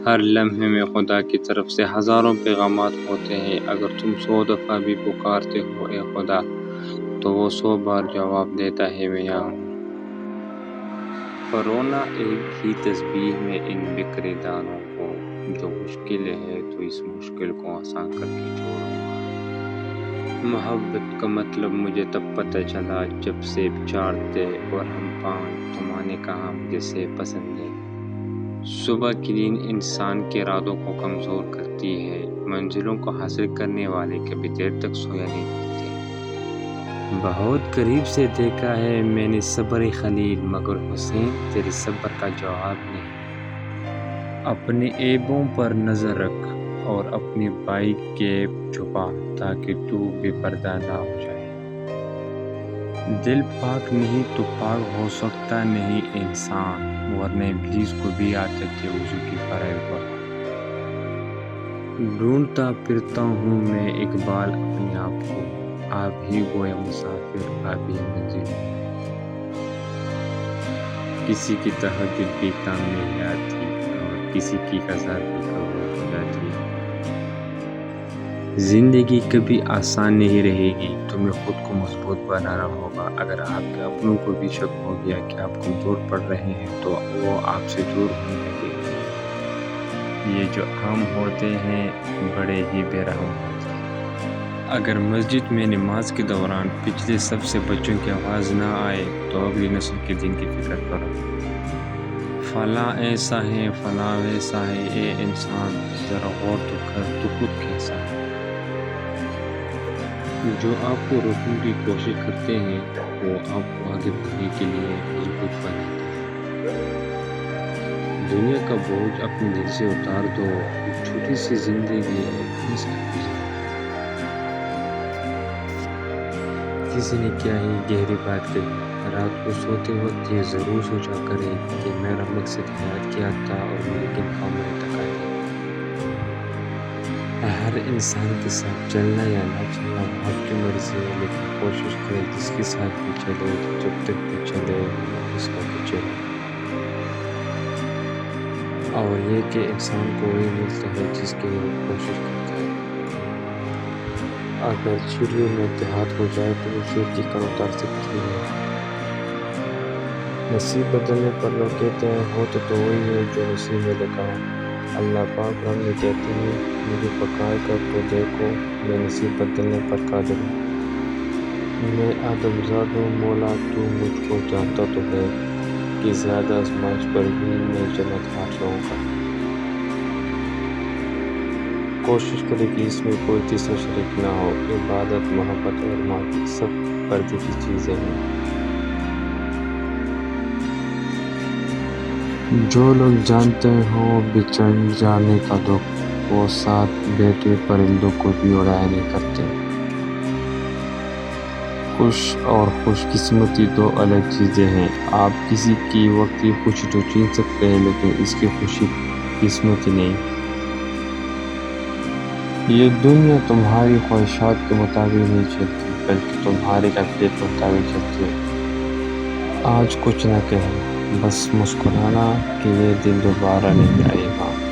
ہر لمحے میں خدا کی طرف سے ہزاروں پیغامات ہوتے ہیں۔ اگر تم 100 دفعہ بھی پکارتے ہو اے خدا تو وہ 100 بار جواب دیتا ہے میں یہاں ہوں۔ رونا ایک ہی تسبیح میں ان بکھرے دانوں کو، جو مشکل ہے تو اس مشکل کو آسان کر کے چھوڑوں گا۔ محبت کا مطلب مجھے تب پتہ چلا جب سیب چاٹتے اور ہم پان، تو ماں نے کہا مجھے سیب پسند ہے۔ صبح کی نیند انسان کے ارادوں کو کمزور کرتی ہے۔ منزلوں کو حاصل کرنے والے کبھی دیر تک سویا نہیں کرتے۔ بہت قریب سے دیکھا ہے میں نے صبر خلیل، مگر حسین تیرے صبر کا جواب نہیں۔ اپنے عیبوں پر نظر رکھ اور اپنی بائی کے عیب چھپا، تاکہ تو بے پردہ نہ ہو جائے۔ دل پاک نہیں تو پاک ہو سکتا نہیں انسان، ورنہ ابلیس کو بھی عادت ہے وضو کی فرائض پر۔ ڈھونڈتا پھرتا ہوں میں اقبال اپنے آپ کو، آپ ہی گویا مسافر، آپ ہی منزل۔ کسی کی تہجد بھی کام نہیں آتی اور کسی کی قضا بھی قبول ہو جاتی ہے۔ زندگی کبھی آسان نہیں رہے گی، تمہیں خود کو مضبوط بنانا ہوگا۔ اگر آپ کے اپنوں کو بھی شک ہو گیا کہ آپ کمزور پڑ رہے ہیں تو وہ آپ سے دور ہونے لگے۔ یہ جو عام ہوتے ہیں بڑے ہی بے رحم ہوتے ہیں۔ اگر مسجد میں نماز کے دوران پچھلے سب سے بچوں کی آواز نہ آئے تو اگلی نسل کے دین کی فکر کرو۔ فلاں ایسا ہے فلاں ویسا ہے، اے انسان ذرا غور تو کر تو خود کیسا ہے۔ جو آپ کو روکنے کی کوشش کرتے ہیں وہ آپ کو آگے بڑھنے کے لیے مضبوط بناتے ہیں۔ دنیا کا بوجھ اپنے دل سے اتار دو، ایک چھوٹی سی زندگی ہے اس کا گزار۔ کسی نے کیا ہی گہری بات کہی، رات کو سوتے وقت یہ ضرور سوچا کریں کہ میرا مقصد حیات کیا تھا اور میرے کن کاموں نے تھکا دیا۔ ہر انسان کے ساتھ چلنا یا نہ چلنا آپ کی مرضی ہے، لیکن کوشش کریں جس کے ساتھ بھی چلے جب تک بھی چلے اس کا بھی چلے۔ اور یہ کہ انسان کو وہی ملتا ہے جس کے لیے وہ کوشش کرتا ہے۔ اگر چڑیوں میں اتحاد ہو جائے تو وہ شیر کی کن اتار سکتی ہے۔ نصیب بدلنے پر لوگ کہتے ہیں ہوتا تو وہی ہے جو نصیب میں لکھا ہو۔ اللہ پاک رحم میں کہتے ہیں مجھے پکار کر تو دیکھو، میں نصیب بدلنے پر قادر ہوں۔ میں آدم زاد ہوں مولا، تو مجھ کو جانتا تو ہے کہ زیادہ آزمائش پر ہی میں جنت پا جاؤں گا۔ کوشش کرے کہ اس میں کوئی تیسرا شریک نہ ہو۔ عبادت، محبت اور معافی سب پردے کی چیزیں ہیں۔ جو لوگ جانتے ہوں بچھڑ جانے کا دکھ، وہ ساتھ بیٹھے پرندوں کو بھی اڑایا نہیں کرتے۔ خوش اور خوش قسمتی دو الگ چیزیں ہیں۔ آپ کسی کی وقتی خوشی تو چھین سکتے ہیں لیکن اس کی خوشی قسمتی نہیں۔ یہ دنیا تمہاری خواہشات کے مطابق نہیں چلتی بلکہ تمہارے عقیدے کے مطابق چلتی ہے۔ آج کچھ نہ کہیں، بس مسکرانا کہ یہ دن دوبارہ نہیں آئے گا۔